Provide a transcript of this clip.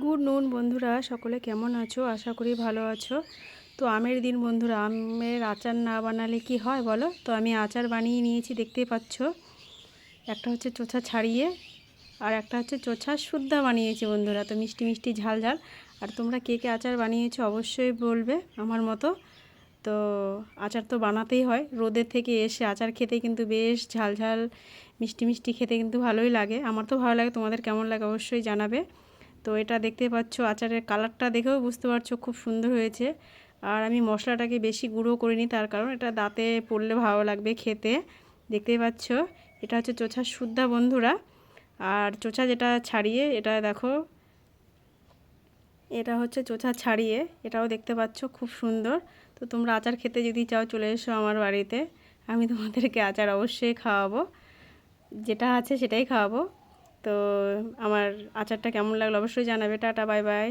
Good নুন বন্ধুরা, সকলে কেমন আছো? আশা করি ভালো আছো। তো আমের দিন বন্ধুরা, আমের আচার না বানালে কি হয় বলো? তো আমি আচার বানিয়ে নিয়েছি, দেখতেই পাচ্ছ। একটা হচ্ছে চোচা ছাড়িয়ে, আর একটা হচ্ছে চোচা শুদ্ধা বানিয়েছি বন্ধুরা। তো মিষ্টি মিষ্টি ঝাল ঝাল। আর তোমরা কে কে আচার বানিয়েছো অবশ্যই বলবে আমার মতো। তো আচার তো বানাতেই হয়, রোদের থেকে এসে আচার খেতে কিন্তু বেশ ঝাল ঝাল মিষ্টি মিষ্টি খেতে কিন্তু ভালোই লাগে। আমার তো ভালো লাগে, তোমাদের কেমন লাগে অবশ্যই জানাবে। তো এটা দেখতে পাচ্ছ, আচারের কালারটা দেখেও বুঝতে পারছো খুব সুন্দর হয়েছে। আর আমি মশলাটাকে বেশি গুঁড়ো করিনি, তার কারণ এটা দাঁতে পড়লে ভালো লাগবে খেতে। দেখতেই পাচ্ছ, এটা হচ্ছে চোচা শুদ্ধা বন্ধুরা। আর চোচা যেটা ছাড়িয়ে, এটা দেখো, এটা হচ্ছে চোচা ছাড়িয়ে, এটাও দেখতে পাচ্ছ খুব সুন্দর। তো তোমরা আচার খেতে যদি চাও চলে এসো আমার বাড়িতে, আমি তোমাদেরকে আচার অবশ্যই খাওয়াবো, যেটা আছে সেটাই খাওয়াবো। তো আমার আচারটা কেমন লাগলো অবশ্যই জানাবে। Tata, bye bye.